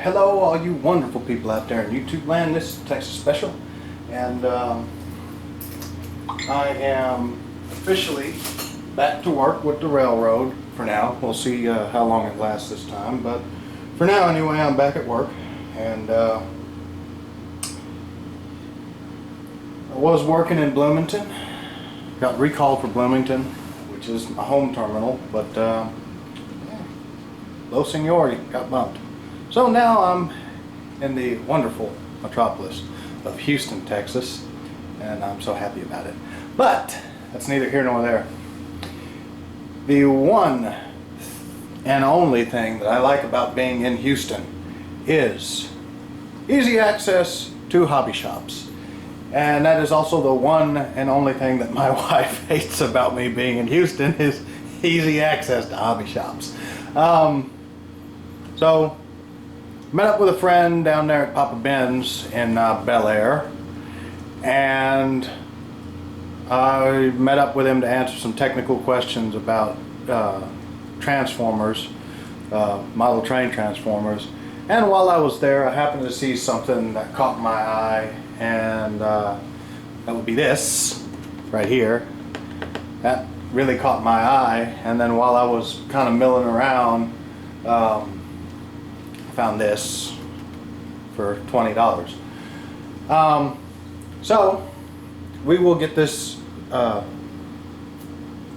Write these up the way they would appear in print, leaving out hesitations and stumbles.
Hello all you wonderful people out there in YouTube land. This is Texas Special, and I am officially back to work with the railroad for now. We'll see how long it lasts this time, but for now anyway, I'm back at work. And I was working in Bloomington, got recalled for Bloomington, which is my home terminal, but yeah, low seniority, got bumped. So now I'm in the wonderful metropolis of Houston, Texas, and I'm so happy about it. But that's neither here nor there. The one and only thing that I like about being in Houston is easy access to hobby shops. And that is also the one and only thing that my wife hates about me being in Houston is easy access to hobby shops. So met up with a friend down there at Papa Ben's in Bel Air, and I met up with him to answer some technical questions about transformers, model train transformers. And while I was there, I happened to see something that caught my eye, and that would be this right here. That really caught my eye, and then while I was kind of milling around, found this for $20. So we will get this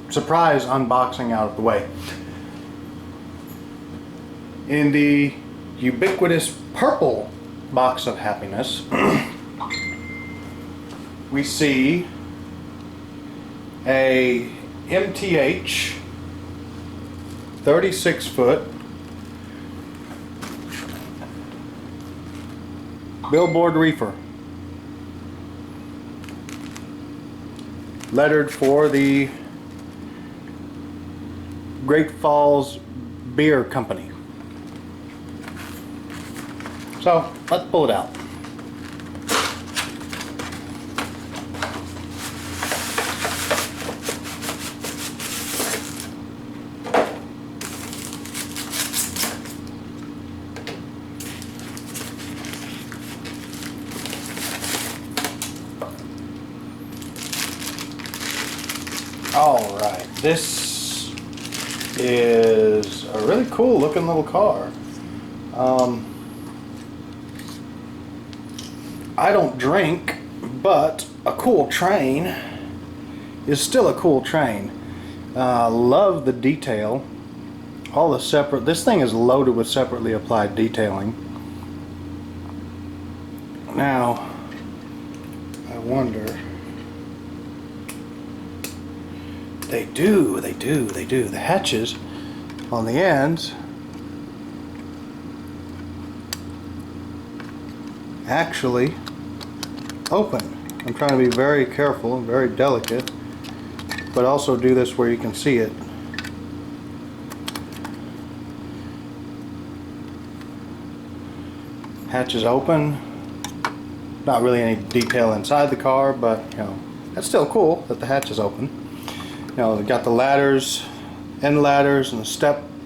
surprise unboxing out of the way. In the ubiquitous purple box of happiness, we see a MTH 36-foot billboard reefer, lettered for the Great Falls Beer Company. So let's pull it out. Alright, this is a really cool looking little car. I don't drink, but a cool train is still a cool train. Love the detail. All the separate, this thing is loaded with separately applied detailing. Now, I wonder. They do. The hatches on the ends actually open. I'm trying to be very careful and very delicate, but also do this where you can see it. Hatches open. Not really any detail inside the car, but you know, that's still cool that the hatch is open. You know, they've got the ladders, end ladders, and the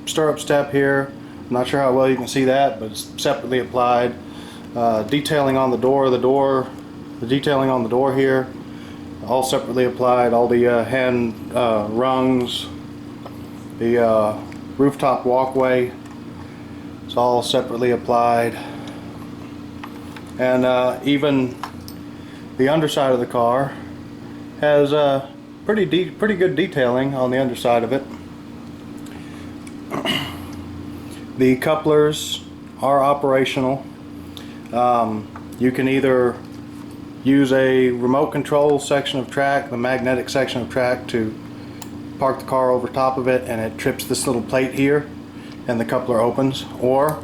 stirrup step here. I'm not sure how well you can see that, but it's separately applied. Detailing on the door, the detailing on the door here, all separately applied. All the hand rungs, the rooftop walkway, it's all separately applied. And even the underside of the car has pretty good detailing on the underside of it. The couplers are operational. You can either use a remote control section of track, the magnetic section of track, to park the car over top of it, and it trips this little plate here and the coupler opens, or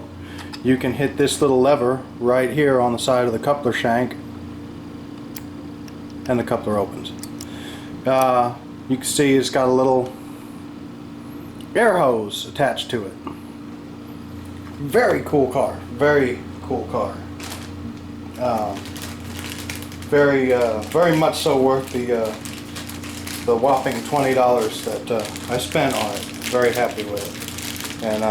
you can hit this little lever right here on the side of the coupler shank and the coupler opens. You can see it's got a little air hose attached to it. Very cool car. Very cool car. Very much so worth the whopping $20 that I spent on it. Very happy with it. And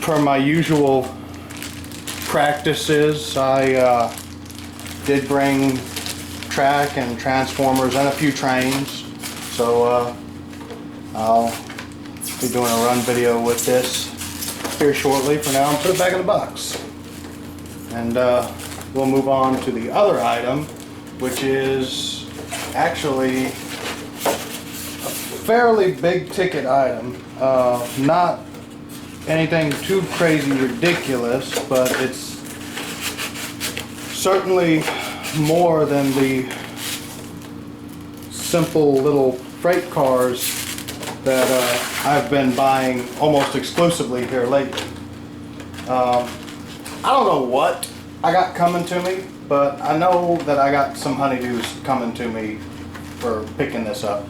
per my usual practices, I did bring track and transformers and a few trains. So I'll be doing a run video with this here shortly. For now, I'll put it back in the box. And we'll move on to the other item, which is actually a fairly big ticket item. Not anything too crazy ridiculous, but it's certainly more than the simple little freight cars that I've been buying almost exclusively here lately. I don't know what I got coming to me, but I know that I got some honeydews coming to me for picking this up.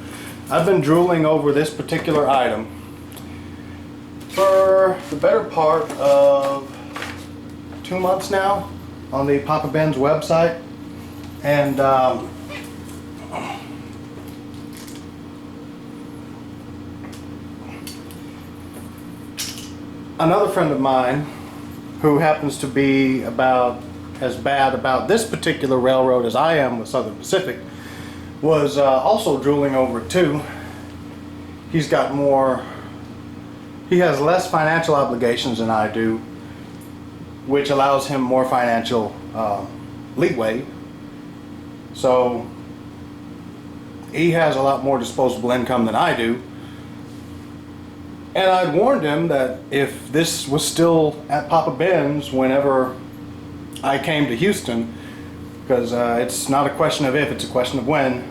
I've been drooling over this particular item for the better part of 2 months now on the Papa Ben's website, and another friend of mine who happens to be about as bad about this particular railroad as I am with Southern Pacific was also drooling over it too. He's got more, he has less financial obligations than I do, which allows him more financial leeway. So he has a lot more disposable income than I do. And I'd warned him that if this was still at Papa Ben's whenever I came to Houston, because it's not a question of if, it's a question of when,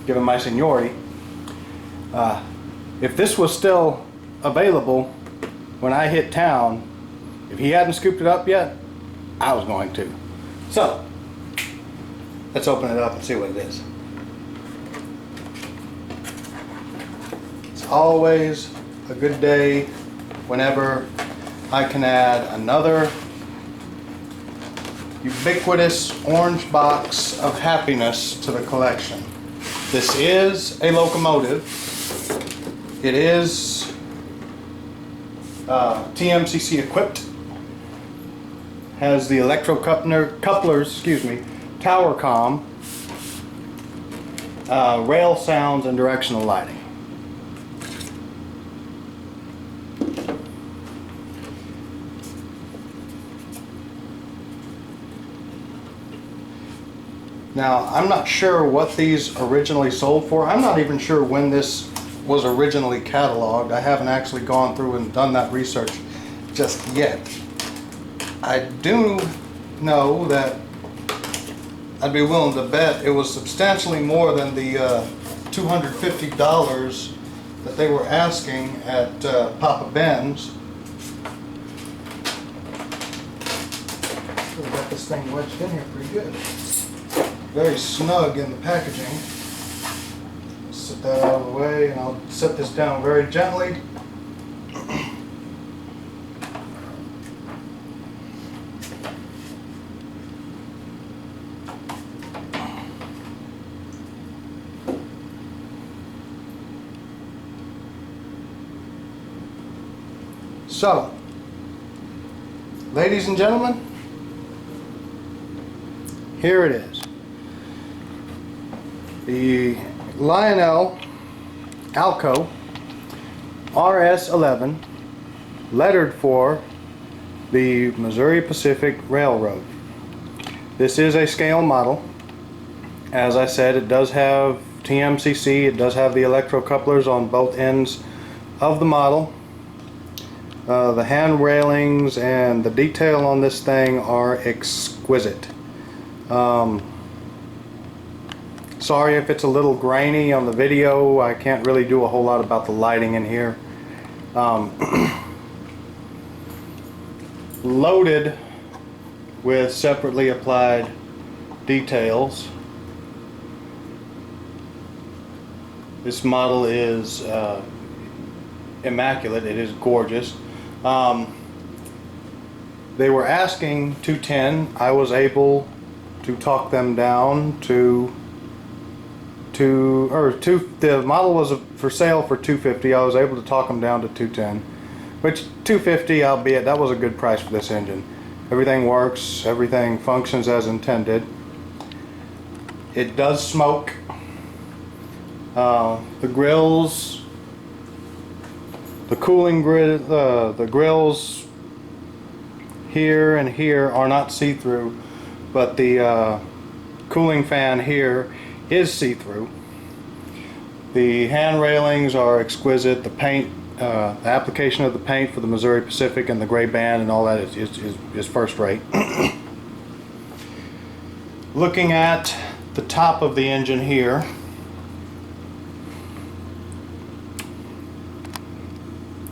given my seniority. If this was still available when I hit town, if he hadn't scooped it up yet, I was going to. So, let's open it up and see what it is. It's always a good day whenever I can add another ubiquitous orange box of happiness to the collection. This is a locomotive. It is TMCC equipped. Has the couplers, tower comm, rail sounds, and directional lighting. Now, I'm not sure what these originally sold for. I'm not even sure when this was originally cataloged. I haven't actually gone through and done that research just yet. I do know that I'd be willing to bet it was substantially more than the $250 that they were asking at Papa Ben's. We got this thing wedged in here pretty good. Very snug in the packaging. Set that out of the way, and I'll set this down very gently. So, ladies and gentlemen, here it is. The Lionel Alco RS11, lettered for the Missouri Pacific Railroad. This is a scale model. As I said, it does have TMCC, it does have the electrocouplers on both ends of the model. The hand railings and the detail on this thing are exquisite. Sorry if it's a little grainy on the video. I can't really do a whole lot about the lighting in here. Loaded with separately applied details. This model is immaculate. It is gorgeous. They were asking $210. I was able to talk them down to the model was for sale for $250. I was able to talk them down to $210. which 250, albeit that was a good price for this engine. Everything works, everything functions as intended. It does smoke. The grills, the cooling grid, the grills here and here are not see-through, but the cooling fan here is see-through. The hand railings are exquisite. The paint, the application of the paint for the Missouri Pacific and the gray band and all that is first rate. Looking at the top of the engine here,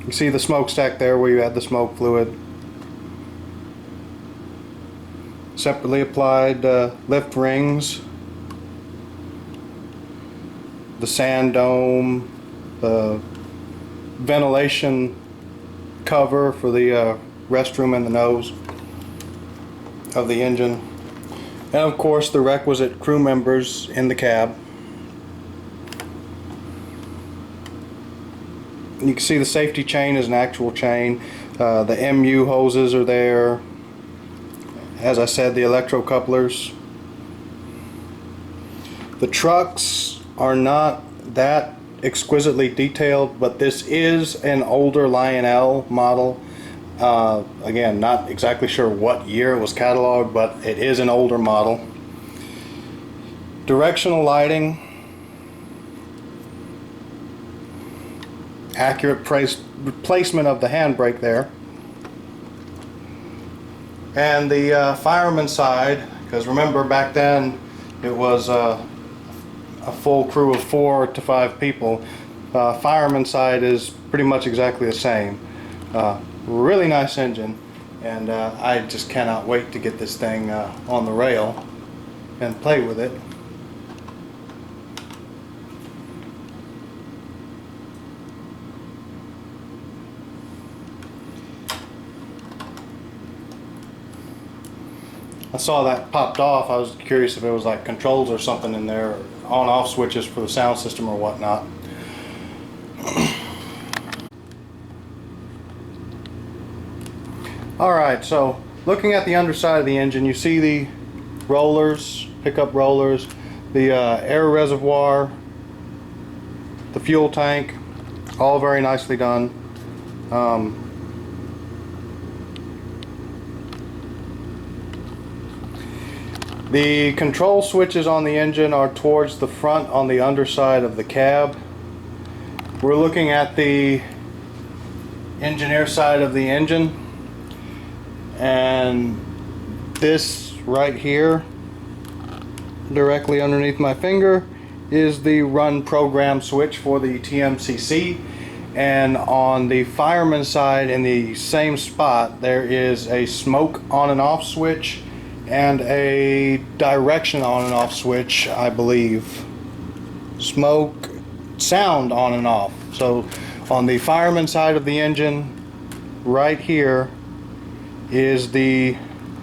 you see the smokestack there where you had the smoke fluid. Separately applied lift rings, the sand dome, the ventilation cover for the restroom and the nose of the engine, and of course the requisite crew members in the cab. You can see the safety chain is an actual chain. The MU hoses are there. As I said, the electro couplers. The trucks are not that exquisitely detailed, but this is an older Lionel model. Again, not exactly sure what year it was cataloged, but it is an older model. Directional lighting, accurate placement of the handbrake there. And the fireman side, because remember back then it was a full crew of 4 to 5 people. Fireman side is pretty much exactly the same. Really nice engine, and I just cannot wait to get this thing on the rail and play with it. I saw that popped off. I was curious if it was like controls or something in there, on-off switches for the sound system or whatnot. Alright, so looking at the underside of the engine, you see the rollers, pickup rollers, the air reservoir, the fuel tank, all very nicely done. The control switches on the engine are towards the front on the underside of the cab. We're looking at the engineer side of the engine, and this right here directly underneath my finger is the run program switch for the TMCC, and on the fireman side in the same spot there is a smoke on and off switch and a direction on and off switch, I believe. Smoke, sound on and off. So on the fireman side of the engine, right here is the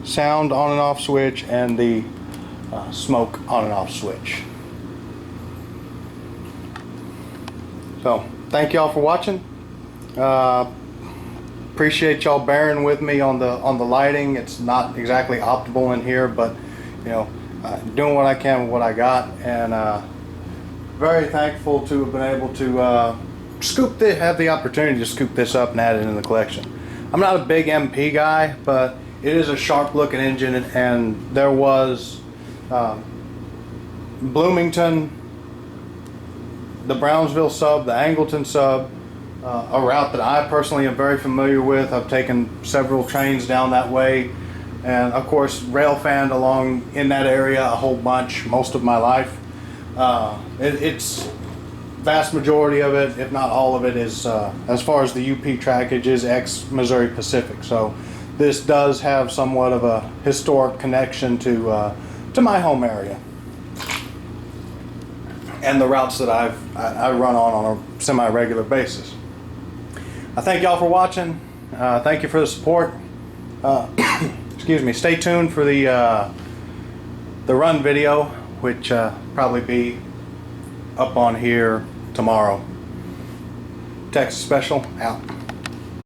sound on and off switch and the smoke on and off switch. So thank y'all for watching. Appreciate y'all bearing with me on the lighting. It's not exactly optimal in here, but you know, doing what I can with what I got, and very thankful to have been able to have the opportunity to scoop this up and add it in the collection. I'm not a big MP guy, but it is a sharp looking engine, and there was Bloomington, the Brownsville sub, the Angleton sub, a route that I personally am very familiar with. I've taken several trains down that way, and of course rail fanned along in that area a whole bunch most of my life. It's vast majority of it, if not all of it, is as far as the UP trackage is ex-Missouri Pacific. So this does have somewhat of a historic connection to my home area and the routes that I run on a semi-regular basis. I thank y'all for watching. Thank you for the support. Excuse me. Stay tuned for the run video, which probably be up on here tomorrow. Texas Special out.